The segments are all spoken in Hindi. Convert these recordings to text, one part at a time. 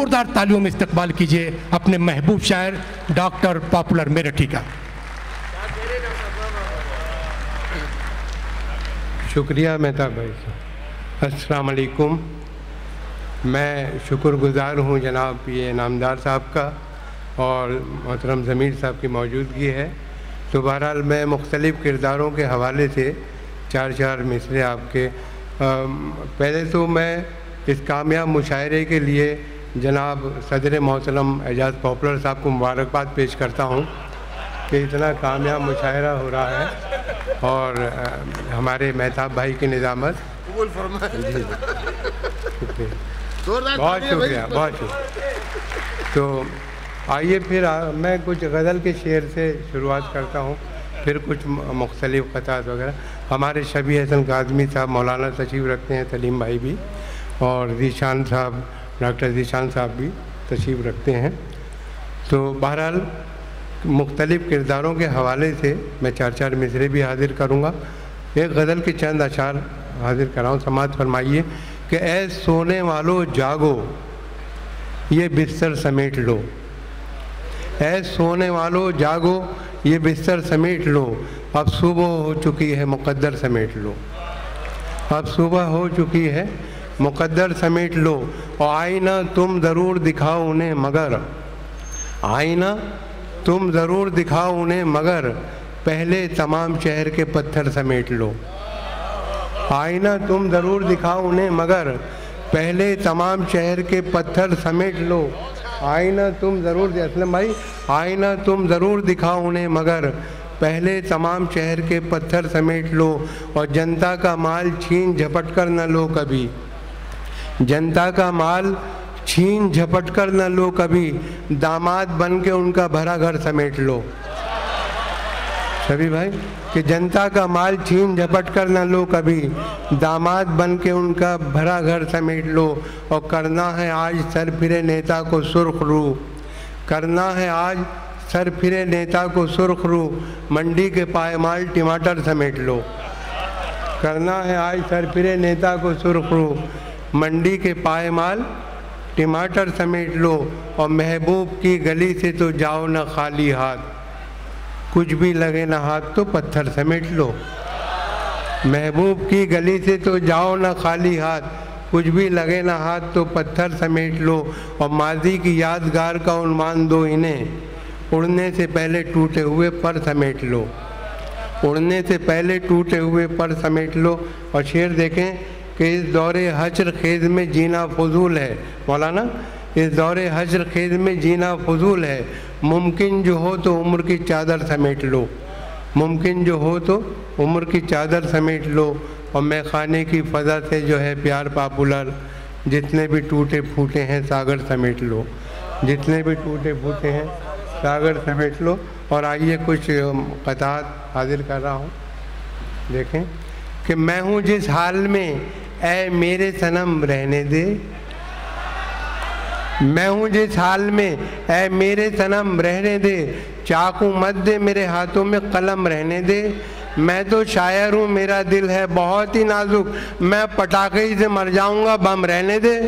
जोरदार तालियों में इस्तकबाल कीजिए अपने महबूब शायर डॉक्टर पॉपुलर मेरठी का। शुक्रिया मेहताब भाई साहब। अस्सलाम वालेकुम। मैं शुक्रगुज़ार हूँ जनाब ये इनामदार साहब का और मोहतरम ज़मीर साहब की मौजूदगी है। तो बहरहाल मैं मुख्तलिफ़ किरदारों के हवाले से चार मिसरे आपके पहले तो मैं इस कामयाब मुशायरे के लिए जनाब सदर मोहतरम एजाज़ पॉपुलर साहब को मुबारकबाद पेश करता हूँ कि इतना कामयाब मुशायरा हो रहा है और हमारे मेहताब भाई की निज़ामत। जी बहुत शुक्रिया, बहुत शुक्रिया। तो आइए फिर मैं कुछ गज़ल के शेर से शुरुआत करता हूँ, फिर कुछ मुख्तलिफ़ क़तात वगैरह। हमारे शबी हसन काज़मी साहब मौलाना तशरीफ़ रखते हैं, सलीम भाई भी, और ज़ीशान साहब डॉक्टर ज़ीशान साहब भी तशरीफ़ रखते हैं। तो बहरहाल मुख्तलिफ़ किरदारों के हवाले से मैं चार मिसरे भी हाज़िर करूँगा। एक गज़ल के चंद अशार हाज़िर कराऊँ। समाअत फरमाइए कि ऐ सोने वालों जागो ये बिस्तर समेट लो, ऐ सोने वालों जागो ये बिस्तर समेट लो, अब सुबह हो चुकी है मुक़द्दर समेट लो, अब सुबह हो चुकी है मुक़द्दर समेट लो। और आईना तुम ज़रूर दिखाओ उन्हें मगर, आईना तुम ज़रूर दिखाओ उन्हें मगर पहले तमाम शहर के पत्थर समेट लो, आईना तुम ज़रूर दिखाओ उन्हें मगर पहले तमाम शहर के पत्थर समेट लो। आईना तुम ज़रूर, असलम भाई, आईना तुम ज़रूर दिखाओ उन्हें मगर पहले तमाम शहर के पत्थर समेट लो। और जनता का माल छीन झपट कर न लो कभी, जनता का माल छीन झपट कर न लो कभी, दामाद बन के उनका भरा घर समेट लो। सभी भाई कि जनता का माल छीन झपट कर न लो कभी, दामाद बन के उनका भरा घर समेट लो। और करना है आज सर फिरे नेता को सुर्ख रू, करना है आज सर फिरे नेता को सुर्ख रू, मंडी के पायमाल टमाटर समेट लो, करना है आज सर फिरे नेता को सुर्ख रू, मंडी के पायमाल टमाटर समेट लो। और महबूब की गली से तो जाओ न खाली हाथ, कुछ भी लगे ना हाथ तो पत्थर समेट लो, महबूब की गली से तो जाओ ना खाली हाथ, कुछ भी लगे ना हाथ तो पत्थर समेट लो। और माजी की यादगार का उन्वान दो इन्हें, उड़ने से पहले टूटे हुए पर समेट लो, उड़ने से पहले टूटे हुए पर समेट लो। और शेर देखें कि इस दौरे हश्र खेज में जीना फजूल है, मौलाना इस दौरे हश्र खेज में जीना फजूल है, मुमकिन जो हो तो उम्र की चादर समेट लो, मुमकिन जो हो तो उम्र की चादर समेट लो। और मैं खाने की फ़ज़ा से जो है प्यार पॉपुलर, जितने भी टूटे फूटे हैं सागर समेट लो, जितने भी टूटे फूटे हैं सागर समेट लो। और आइए कुछ क़तात हाज़िर कर रहा हूँ। देखें कि मैं हूँ जिस हाल में ऐ मेरे सनम रहने दे, मैं हूँ जिस हाल में ऐ मेरे सनम रहने दे, चाकू मत दे मेरे हाथों में कलम रहने दे, मैं तो शायर हूँ मेरा दिल है बहुत ही नाजुक, मैं पटाखे ही से मर जाऊँगा बम रहने दे।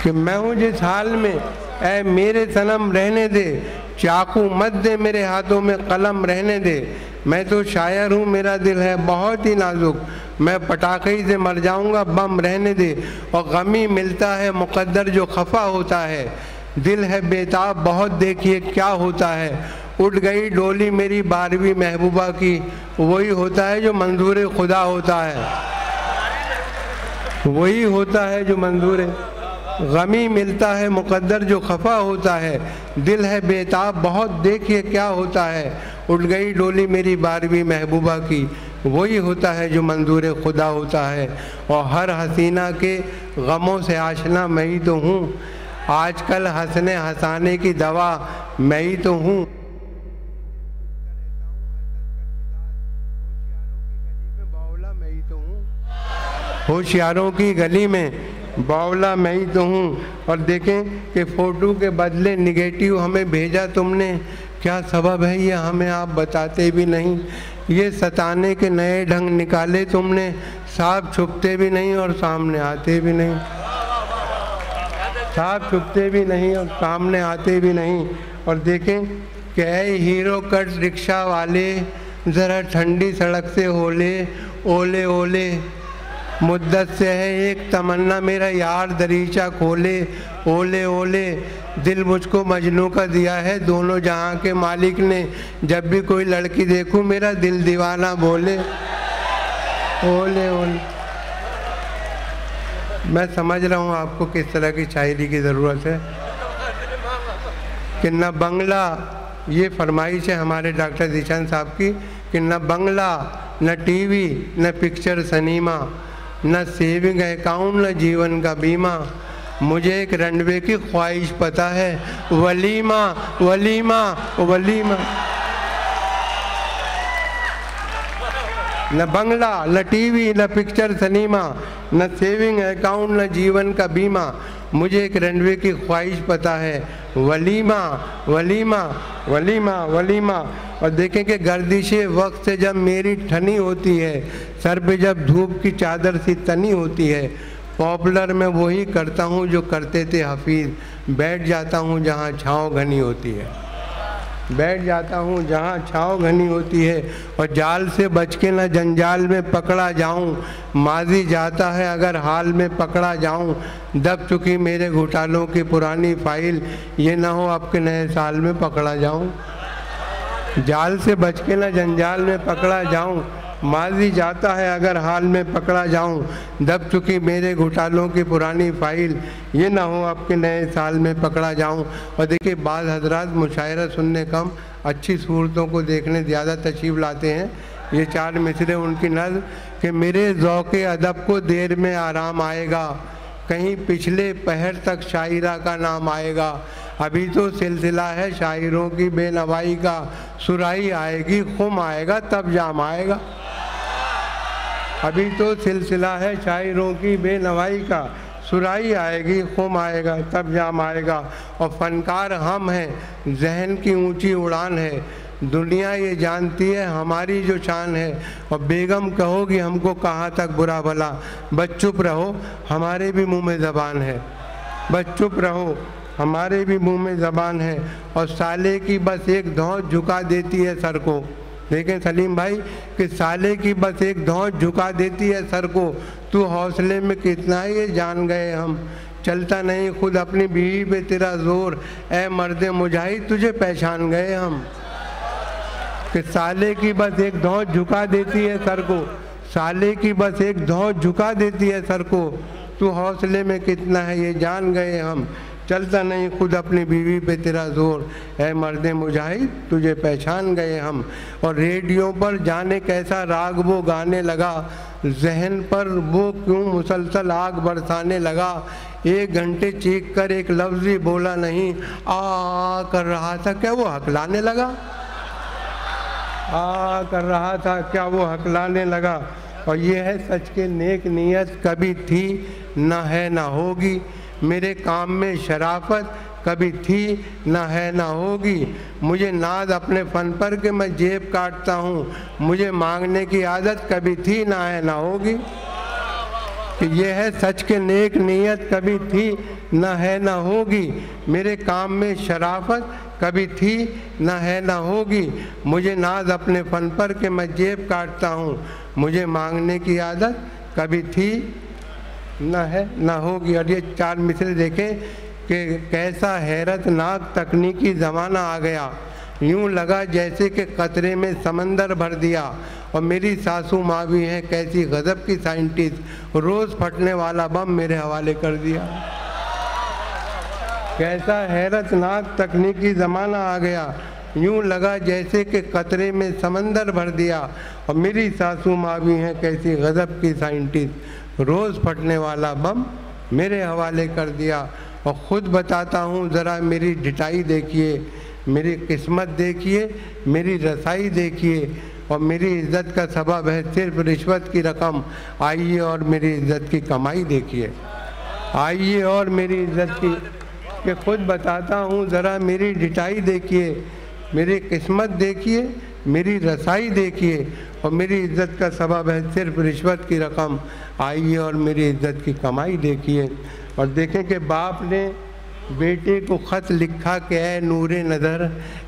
कि मैं हूँ जिस हाल में ऐ मेरे सनम रहने दे, चाकू मत दे मेरे हाथों में कलम रहने दे, मैं तो शायर हूँ मेरा दिल है बहुत ही नाजुक, मैं पटाखे से मर जाऊँगा बम रहने दे। और गमी मिलता है मुक़द्दर जो खफा होता है, दिल है बेताब बहुत देखिए क्या होता है, उठ गई डोली मेरी 12वीं महबूबा की, वही होता है जो मंजूर खुदा होता है, वही होता है जो मंजूर। गमी मिलता है मुक़द्दर जो खफा होता है, दिल है बेताब बहुत देखिए क्या होता है, उठ गई डोली मेरी 12वीं महबूबा की, वही होता है जो मंजूर खुदा होता है। और हर हसीना के गमों से आशना मैं ही तो हूँ, आजकल हंसने हंसाने की दवा मैं ही तो हूँ, होशियारों की गली में बावला मैं ही तो हूँ। और देखें कि फ़ोटो के बदले निगेटिव हमें भेजा तुमने, क्या सबब है ये हमें आप बताते भी नहीं, ये सताने के नए ढंग निकाले तुमने, साफ छुपते भी नहीं और सामने आते भी नहीं। छाप छुपते भी नहीं और सामने आते भी नहीं। और देखें कि ऐ हीरो कट रिक्शा वाले, ज़रा ठंडी सड़क से ओले ओले ओले, मुद्दत से है एक तमन्ना मेरा यार दरीचा खोले ओले ओले, दिल मुझको मजनू का दिया है दोनों जहां के मालिक ने, जब भी कोई लड़की देखूं मेरा दिल दीवाना बोले ओले ओले। मैं समझ रहा हूँ आपको किस तरह की शायरी की ज़रूरत है कि न बंगला, ये फरमाइश है हमारे डॉक्टर दिशान साहब की कि न बंगला, न टीवी, न पिक्चर सिनेमा, न सेविंग अकाउंट, न जीवन का बीमा, मुझे एक रनवे की ख्वाहिश पता है, वलीमा वलीमा वलीमा। न बंगला, न टीवी, न पिक्चर सिनेमा, न सेविंग अकाउंट, न जीवन का बीमा, मुझे एक रनवे की ख्वाहिश पता है, वलीमा वलीमा वलीमा वलीमा। और देखें कि गर्दिश वक्त से जब मेरी ठनी होती है, सर पे जब धूप की चादर सी तनी होती है, पॉपुलर में वही करता हूँ जो करते थे हफीज़, बैठ जाता हूँ जहाँ छाँव घनी होती है, बैठ जाता हूँ जहाँ छाँव घनी होती है, और जाल से बच के न जंजाल में पकड़ा जाऊँ, माजी जाता है अगर हाल में पकड़ा जाऊँ, दब चुकी मेरे घोटालों की पुरानी फाइल, ये ना हो आपके नए साल में पकड़ा जाऊँ। जाल से बच के न जंजाल में पकड़ा जाऊँ, माजी जाता है अगर हाल में पकड़ा जाऊं, दब चुकी मेरे घोटालों की पुरानी फाइल, ये ना हो आपके नए साल में पकड़ा जाऊं। और देखिए बाज़ हजरात मुशायरा सुनने कम, अच्छी सूरतों को देखने ज़्यादा तशरीफ़ लाते हैं। ये 4 मिसरे उनकी नज़्म कि मेरे ज़ौक़े अदब को देर में आराम आएगा, कहीं पिछले पहर तक शायरा का नाम आएगा, अभी तो सिलसिला है शायरों की बेनवाई का, सुराही आएगी खुम आएगा तब जाम आएगा। अभी तो सिलसिला है शायरों की बेनवाई का, सुराही आएगी खुम आएगा तब जाम आएगा। और फनकार हम हैं, जहन की ऊंची उड़ान है, दुनिया ये जानती है हमारी जो शान है। और बेगम कहोगी हमको कहाँ तक बुरा भला, बस चुप रहो हमारे भी मुंह में ज़बान है, बस चुप रहो हमारे भी मुंह में ज़बान है। और साले की बस एक धौंस झुका देती है सर को, देखें सलीम भाई कि साले की बस एक धौंस झुका देती है सर को, तू हौसले में कितना ये जान गए हम, चलता नहीं खुद अपनी बीवी पे तेरा जोर, ए मर्दे मुजाहिद तुझे पहचान गए हम। कि साले की बस एक धौंस झुका देती है सर को, साले की बस एक धौंस झुका देती है सर को, तू हौसले में कितना है ये जान गए हम, चलता नहीं खुद अपनी बीवी पे तेरा जोर, ऐ मर्दे मुजाहिद तुझे पहचान गए हम। और रेडियो पर जाने कैसा राग वो गाने लगा, जहन पर वो क्यों मुसलसल आग बरसाने लगा, 1 घंटे चीख कर एक लफ्ज़ ही बोला नहीं, आ कर रहा था क्या वो हकलाने लगा, आ कर रहा था क्या वो हकलाने लगा। और ये है सच के नेक नीयत कभी थी न है न होगी, मेरे काम में शराफत कभी थी न है न होगी, मुझे नाज अपने फ़न पर कि मैं जेब काटता हूँ, मुझे मांगने की आदत कभी थी न है न होगी। कि ये है सच के नेक नीयत कभी थी न है न होगी, मेरे काम में शराफत कभी थी न है न होगी, मुझे नाज अपने फ़न पर कि मैं जेब काटता हूँ, मुझे मांगने की आदत कभी थी न है न होगी। और ये 4 मिसरे देखें कि कैसा हैरतनाक तकनीकी ज़माना आ गया, यूँ लगा जैसे कि कतरे में समंदर भर दिया। और मेरी सासू माँ भी हैं कैसी गज़ब की साइंटिस्ट, रोज़ फटने वाला बम मेरे हवाले कर दिया। कैसा हैरतनाक तकनीकी ज़माना आ गया, यूँ लगा जैसे कि कतरे में समंदर भर दिया। और मेरी सासू माँ भी हैं कैसी गज़ब की साइंटिस्ट, रोज़ फटने वाला बम मेरे हवाले कर दिया। और ख़ुद बताता हूँ ज़रा मेरी ढिठाई देखिए, मेरी किस्मत देखिए, मेरी रसाई देखिए, और मेरी इज़्ज़त का सबब है सिर्फ रिश्वत की रकम, आइए और मेरी इज़्ज़त की कमाई देखिए, आइए और मेरी इज़्ज़त की, कि खुद बताता हूँ ज़रा मेरी ढिठाई देखिए, मेरी किस्मत देखिए, मेरी रसाई देखिए, और मेरी इज़्ज़त का सबब है सिर्फ रिश्वत की रकम, आइए और मेरी इज़्ज़त की कमाई देखिए। और देखें कि बाप ने बेटे को खत लिखा कि ए नूरे नज़र,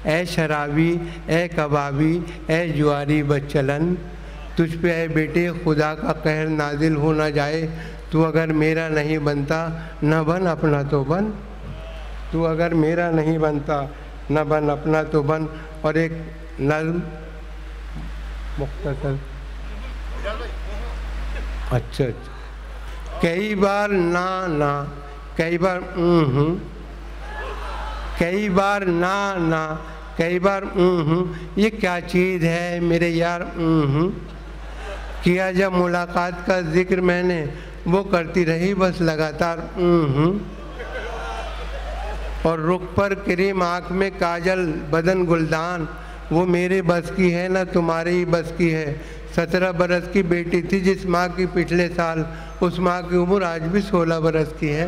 ए शराबी, ए कबाबी, ए जुआरी बचलन, तुझ पे ए बेटे खुदा का कहर नाजिल हो ना जाए। तू अगर मेरा नहीं बनता न बन अपना तो बन, तू अगर मेरा नहीं बनता न बन अपना तो बन। और एक नज़्म मुख्तसर, अच्छा, कई बार ना ना, कई बार कई बार ना ना, कई बार ये क्या चीज़ है मेरे यार। किया जब मुलाकात का जिक्र मैंने, वो करती रही बस लगातार। और रुख पर क्रीम, आँख में काजल, बदन गुलदान, वो मेरे बस की है ना तुम्हारे ही बस की है। 17 बरस की बेटी थी जिस माँ की पिछले साल, उस माँ की उम्र आज भी 16 बरस की है।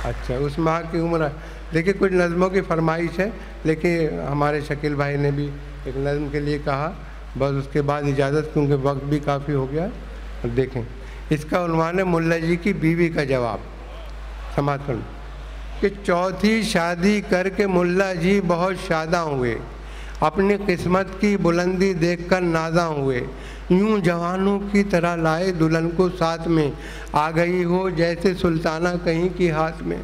अच्छा, उस माँ की उम्र, देखिए कुछ नज़मों की फरमाइश है, लेकिन हमारे शकील भाई ने भी एक नज़म के लिए कहा, बस उसके बाद इजाज़त, क्योंकि वक्त भी काफ़ी हो गया। और देखें, इसका उन्वान है मुल्ला जी की बीवी का जवाब। समातन कि चौथी शादी करके मुल्ला जी बहुत शादा हुए, अपनी किस्मत की बुलंदी देखकर नादा हुए। यूं जवानों की तरह लाए दुल्हन को साथ में, आ गई हो जैसे सुल्ताना कहीं की हाथ में।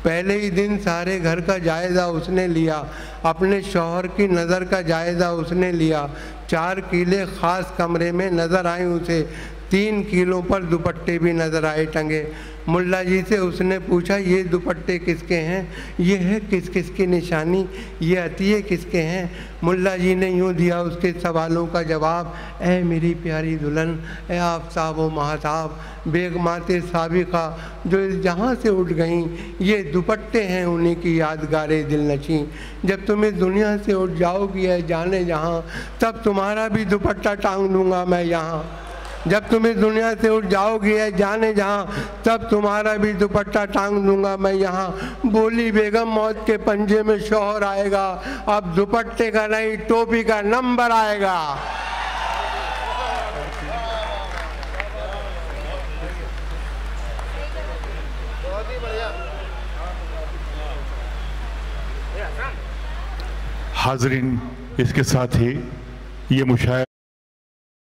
पहले ही दिन सारे घर का जायज़ा उसने लिया, अपने शौहर की नज़र का जायज़ा उसने लिया। 4 किले ख़ास कमरे में नज़र आए उसे, 3 किलों पर दुपट्टे भी नज़र आए टंगे। मुल्ला जी से उसने पूछा, ये दुपट्टे किसके हैं, ये है किस किस की निशानी, ये अतिये किसके हैं। मुल्ला जी ने यूँ दिया उसके सवालों का जवाब, ऐ मेरी प्यारी दुल्हन, ऐ आफ्ताब व महताब, बेगमाते साबिक़ा जो इस जहाँ से उठ गईं, ये दुपट्टे हैं उन्हीं की यादगारे दिल नशीं। जब तुम इस दुनिया से उठ जाओगी है जाने जहाँ, तब तुम्हारा भी दुपट्टा टांग दूँगा मैं यहाँ। जब तुम इस दुनिया से उठ जाओगी है जाने जहाँ, तब तुम्हारा भी दुपट्टा टांग दूंगा मैं यहाँ। बोली बेगम, मौत के पंजे में शौहर आएगा, अब दुपट्टे का नहीं टोपी का नंबर आएगा। हाज़रीन, इसके साथ ही ये मुशायरा